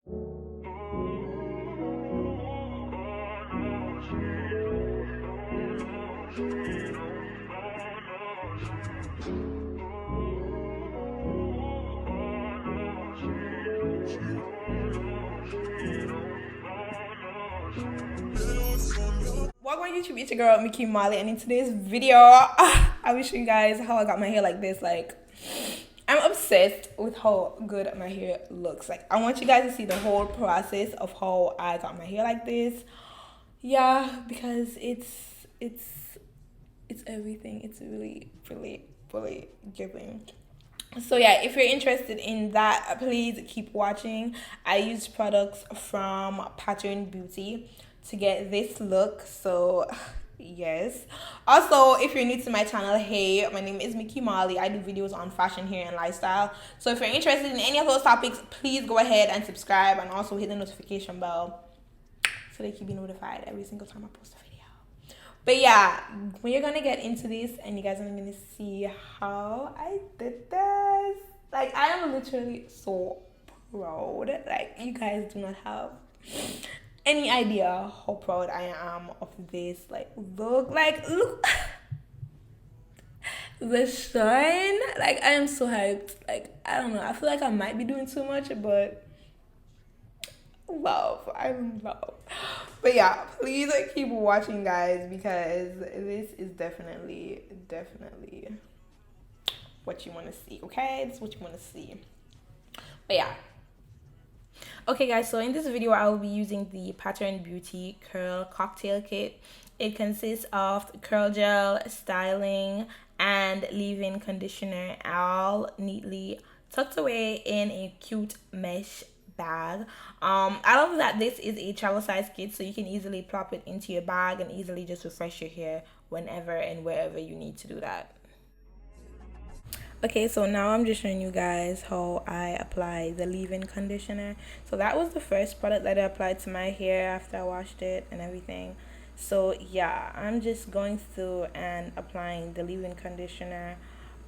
Welcome to YouTube, it's your girl Mickey Molly, and in today's video I will show you guys how I got my hair like this. Like, I'm obsessed with how good my hair looks. Like, I want you guys to see the whole process of how I got my hair like this. Yeah, because it's everything. It's really giving. So yeah, if you're interested in that, please keep watching. I use products from Pattern Beauty to get this look. So yes, also if you're new to my channel, hey, my name is Mickey Molly. I do videos on fashion, hair, and lifestyle. So if you're interested in any of those topics, please go ahead and subscribe, and also hit the notification bell so that you can be notified every single time I post a video. But yeah, we're gonna get into this, and you guys are gonna see how I did this. Like, I am literally so proud. Like, you guys do not have any idea how proud I am of this. Like, look the shine. Like, I am so hyped. Like, I don't know, I feel like I might be doing too much, but I'm love. But yeah, please keep watching, guys, because this is definitely what you want to see. Okay, this is what you want to see. But yeah, okay guys, so in this video I will be using the Pattern Beauty Curl Cocktail Kit. It consists of curl gel, styling, and leave-in conditioner, all neatly tucked away in a cute mesh bag. I love that this is a travel size kit, so you can easily plop it into your bag and easily just refresh your hair whenever and wherever you need to do that. Okay, so now I'm just showing you guys how I apply the leave-in conditioner. So that was the first product that I applied to my hair after I washed it and everything. So yeah, I'm just going through and applying the leave-in conditioner.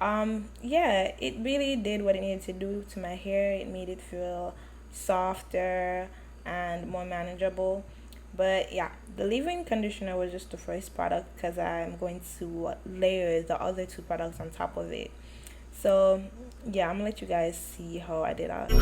Yeah, it really did what it needed to do to my hair. It made it feel softer and more manageable. But yeah, the leave-in conditioner was just the first product because I'm going to layer the other two products on top of it. So yeah, I'm gonna let you guys see how I did that.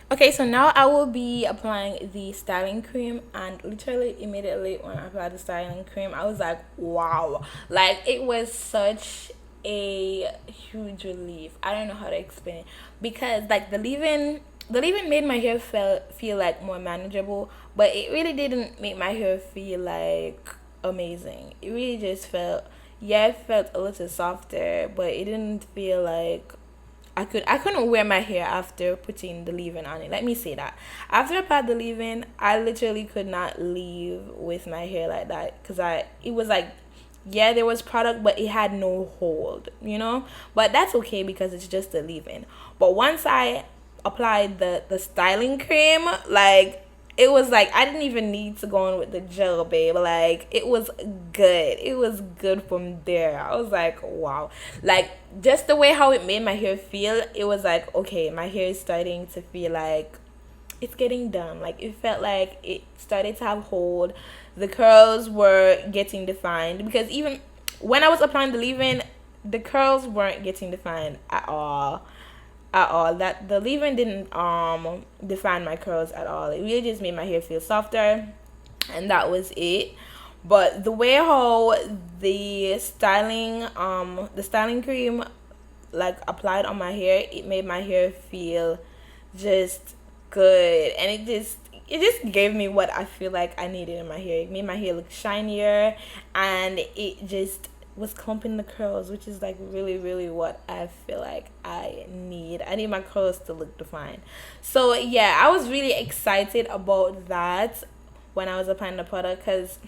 Okay, so now I will be applying the styling cream, and literally immediately when I applied the styling cream, I was like, wow, like it was such a huge relief. I don't know how to explain it, because like the leave-in made my hair feel like more manageable, but it really didn't make my hair feel like amazing. It really just felt, yeah, it felt a little softer, but it didn't feel like I couldn't wear my hair after putting the leave-in on it. Let me say that. After I put the leave-in, I literally could not leave with my hair like that, because it was like, yeah, there was product, but it had no hold, you know? But that's okay because it's just a leave-in. But once I applied the styling cream, like it was like I didn't even need to go on with the gel, babe. Like it was good. It was good from there. I was like, wow. Like just the way how it made my hair feel, it was like, okay, my hair is starting to feel like it's getting done. Like it felt like it started to have hold. The curls were getting defined because even when I was applying the leave-in, the curls weren't getting defined at all. At all. That the leave-in didn't define my curls at all. It really just made my hair feel softer, and that was it. But the way how the styling cream like applied on my hair, it made my hair feel just good, and it just gave me what I feel like I needed in my hair. It made my hair look shinier, and it just was clumping the curls, which is like really, really what I feel like I need. I need my curls to look defined. So yeah, I was really excited about that when I was applying the product because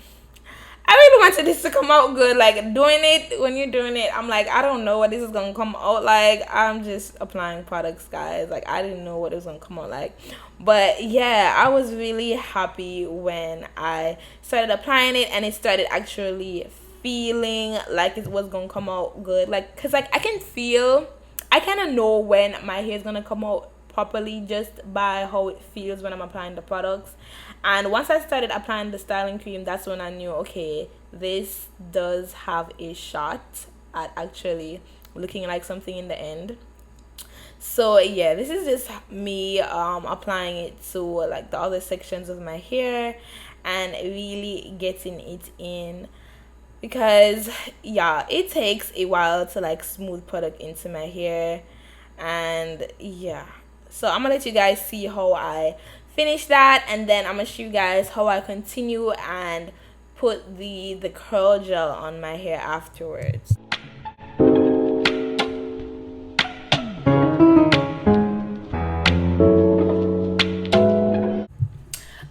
I really wanted this to come out good. Like doing it, when you're doing it, I'm like, I don't know what this is gonna come out like. I'm just applying products, guys. Like I didn't know what it was gonna come out like. But yeah, I was really happy when I started applying it and it started actually feeling like it was gonna come out good. Like, cause like I kind of know when my hair is gonna come out properly just by how it feels when I'm applying the products. And once I started applying the styling cream, that's when I knew, okay, this does have a shot at actually looking like something in the end. So yeah, this is just me applying it to like the other sections of my hair and really getting it in, because yeah, it takes a while to like smooth product into my hair. And yeah, so I'm gonna let you guys see how I finish that, and then I'm gonna show you guys how I continue and put the curl gel on my hair afterwards.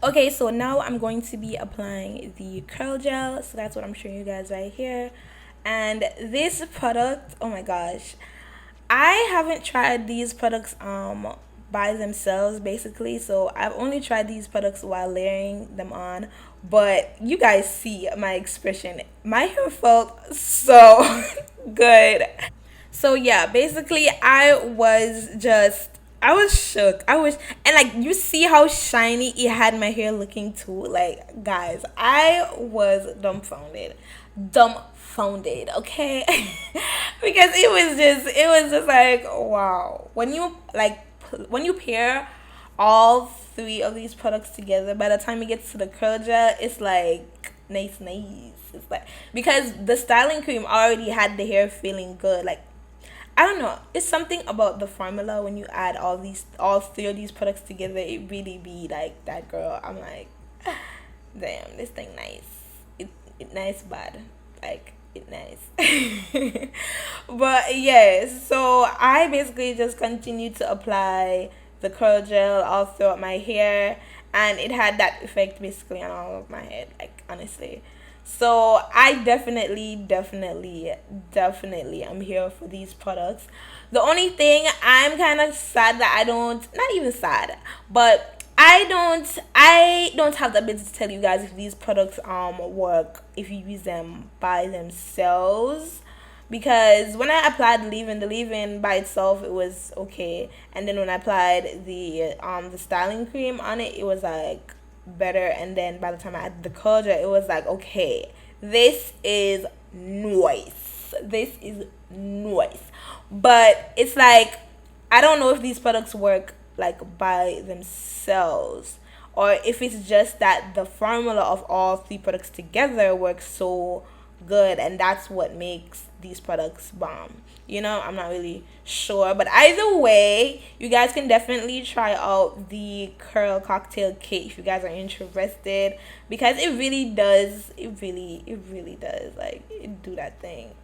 Okay, so now I'm going to be applying the curl gel. So that's what I'm showing you guys right here. And this product, oh my gosh, I haven't tried these products by themselves basically. So I've only tried these products while layering them on. But you guys see my expression. My hair felt so good. So yeah, basically I was shook. And like you see how shiny it had my hair looking too. Like guys, I was dumbfounded. Dumbfounded, okay? Because it was just like wow. When you pair all three of these products together, by the time it gets to the curl gel, it's like nice. It's like, because the styling cream already had the hair feeling good. Like I don't know. It's something about the formula when you add all three of these products together. It really be like that, girl. I'm like, damn, this thing nice. It nice, bad. Like it nice. But yes, so I basically just continued to apply the curl gel all throughout my hair, and it had that effect basically on all of my head. Like honestly. So I definitely am here for these products. The only thing I'm kind of sad that I don't, not even sad, but I don't have the ability to tell you guys if these products work if you use them by themselves. Because when I applied the leave-in by itself, it was okay, and then when I applied the styling cream on it, it was like better. And then by the time I had the curl gel, it was like, okay, this is noise. But it's like I don't know if these products work like by themselves, or if it's just that the formula of all three products together works so good, and that's what makes these products bomb. I'm not really sure, but either way, you guys can definitely try out the curl cocktail kit if you guys are interested, because it really does like it do that thing.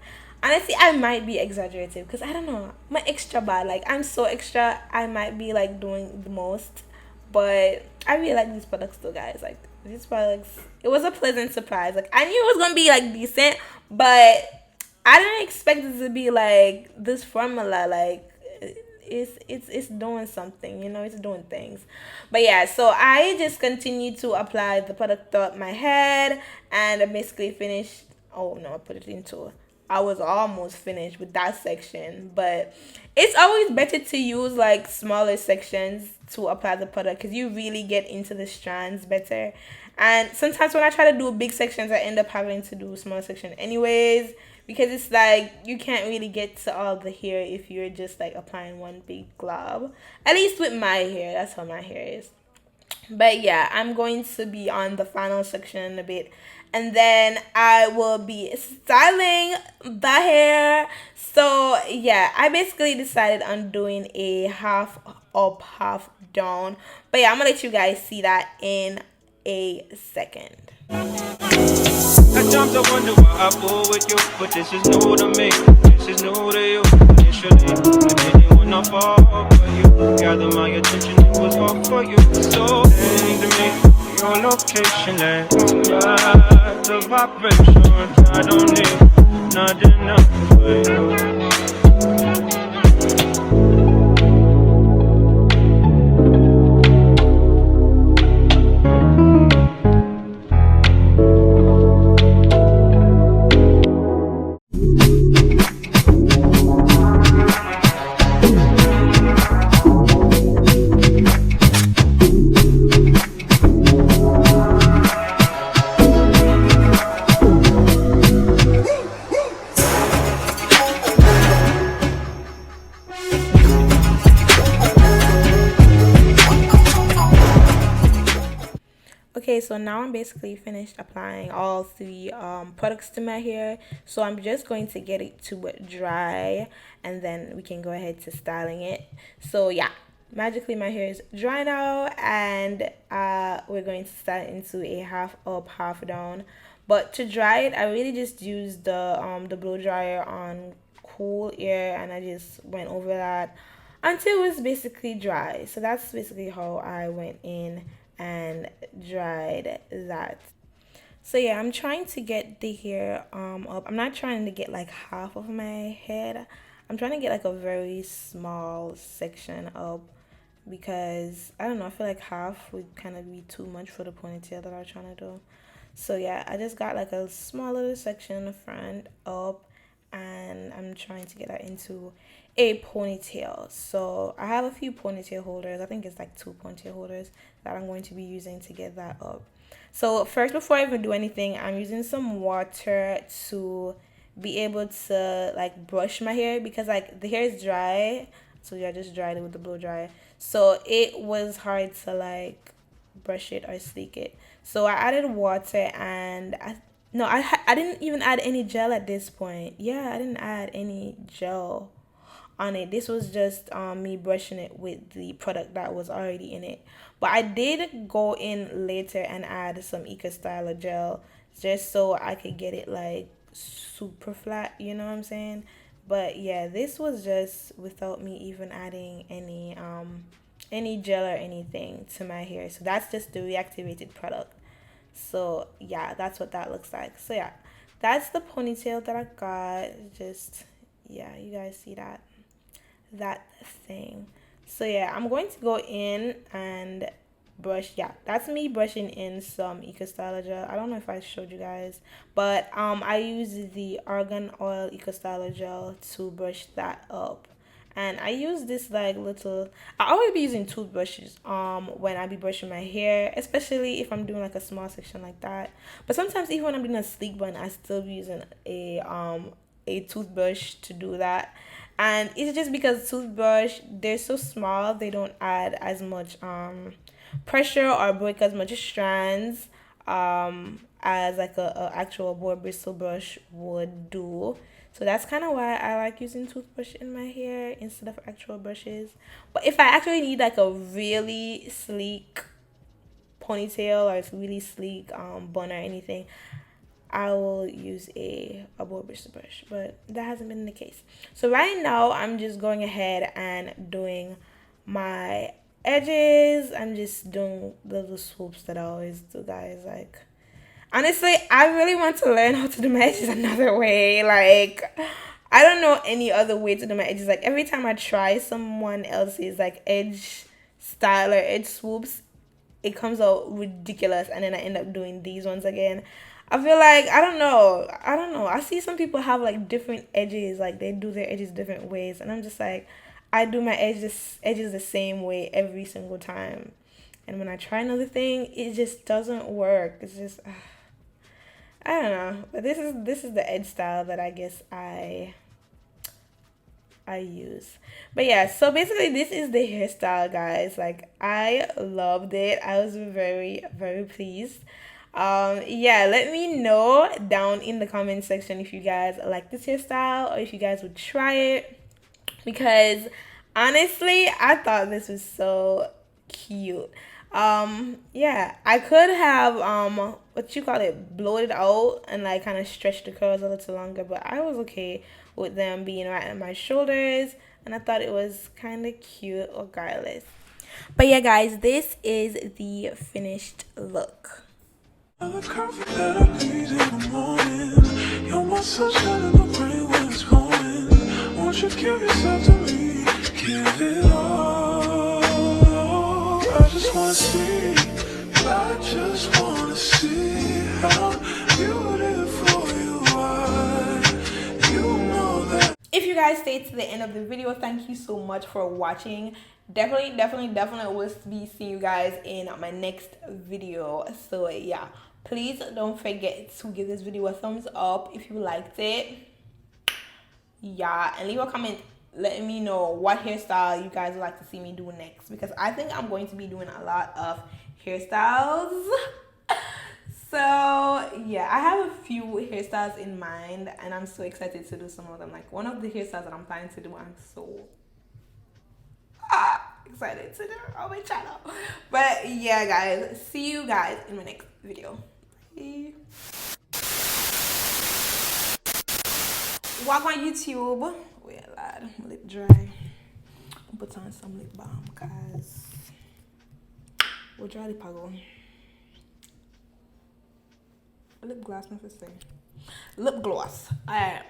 Honestly, I might be exaggerative because I don't know, my extra bad, like I'm so extra, I might be like doing the most. But I really like these products though, guys. Like these products, it was a pleasant surprise. Like I knew it was gonna be like decent, but I didn't expect it to be like this formula. Like it's doing something, you know, it's doing things. But yeah, so I just continue to apply the product throughout my head, and I basically finished. Oh no, I put it into. I was almost finished with that section, but it's always better to use like smaller sections to apply the product because you really get into the strands better. And sometimes when I try to do big sections, I end up having to do small section anyways because it's like you can't really get to all the hair if you're just like applying one big glob. At least with my hair, that's how my hair is. But yeah, I'm going to be on the final section in a bit. And then I will be styling the hair. So yeah, I basically decided on doing a half up, half down. But yeah, I'm gonna let you guys see that in a second. At times I wonder why I fool with you, but this is new to me. This is new to you. Initially, I didn't want to fall for you. Gather my attention, it was all for you. So sing to me your location and the vibration. I don't need nothing else for you. Okay, so now I'm basically finished applying all three products to my hair. So I'm just going to get it to dry and then we can go ahead to styling it. So yeah, magically my hair is dry now and we're going to style it into a half up, half down. But to dry it, I really just used the blow dryer on cool air and I just went over that until it was basically dry. So that's basically how I went in and dried that. So yeah, I'm trying to get the hair up. I'm not trying to get like half of my head. I'm trying to get like a very small section up because I don't know, I feel like half would kind of be too much for the ponytail that I'm trying to do. So yeah, I just got like a small little section in the front up and I'm trying to get that into a ponytail. So I have a few ponytail holders. I think it's like 2 ponytail holders that I'm going to be using to get that up. So first, before I even do anything, I'm using some water to be able to like brush my hair because like the hair is dry. So yeah, I just dried it with the blow dryer. So it was hard to like brush it or sleek it. So I added water and I didn't even add any gel at this point. Yeah, I didn't add any gel on it. This was just me brushing it with the product that was already in it. But I did go in later and add some Hairstyle gel just so I could get it like super flat, you know what I'm saying? But yeah, this was just without me even adding any gel or anything to my hair. So that's just the reactivated product. So yeah, that's what that looks like. So yeah, that's the ponytail that I got. Just yeah, you guys see that thing. So yeah, I'm going to go in and brush. Yeah, that's me brushing in some Hairstyle gel. I don't know if I showed you guys, but I use the argan oil Hairstyle gel to brush that up. And I use this like little, I always be using toothbrushes when I be brushing my hair, especially if I'm doing like a small section like that. But sometimes even when I'm doing a sleek bun, I still be using a toothbrush to do that. And it's just because toothbrush, they're so small, they don't add as much pressure or break as much strands as like a actual board bristle brush would do. So that's kind of why I like using toothbrush in my hair instead of actual brushes. But if I actually need like a really sleek ponytail or it's really sleek bun or anything, I will use a board bristle brush. But that hasn't been the case. So right now I'm just going ahead and doing my edges. I'm just doing the little swoops that I always do, guys. Like, honestly, I really want to learn how to do my edges another way. Like, I don't know any other way to do my edges. Like every time I try someone else's like edge style or edge swoops, it comes out ridiculous, and then I end up doing these ones again. I feel like I don't know. I see some people have like different edges, like they do their edges different ways, and I'm just like, I do my edges the same way every single time, and when I try another thing, it just doesn't work. It's just I don't know. But this is the edge style that I guess I use. But yeah, so basically this is the hairstyle, guys. Like I loved it. I was very, very pleased. Yeah, let me know down in the comment section if you guys like this hairstyle or if you guys would try it. Because honestly, I thought this was so cute. Yeah, I could have what you call it, blow it out and like kind of stretch the curls a little longer, but I was okay with them being right at my shoulders, and I thought it was kind of cute regardless. But yeah, guys, this is the finished look. The comfort that I need in the morning. You're my sunshine in the rain when it's pouring. Won't you give yourself to me? Give it all. I just wanna see. I just wanna see how beautiful you are. You know that. If you guys stayed to the end of the video, thank you so much for watching. Definitely will be seeing you guys in my next video. So yeah, please don't forget to give this video a thumbs up if you liked it. Yeah, and leave a comment letting me know what hairstyle you guys would like to see me do next, because I think I'm going to be doing a lot of hairstyles. So yeah, I have a few hairstyles in mind, and I'm so excited to do some of them. Like one of the hairstyles that I'm planning to do, I'm so excited to do on my channel. But yeah, guys, see you guys in my next video. Bye. Walk on YouTube. Wait, lad, my lip dry. Put on some lip balm, cause we'll dry the pago. Lip gloss, my first thing. Lip gloss. Alright.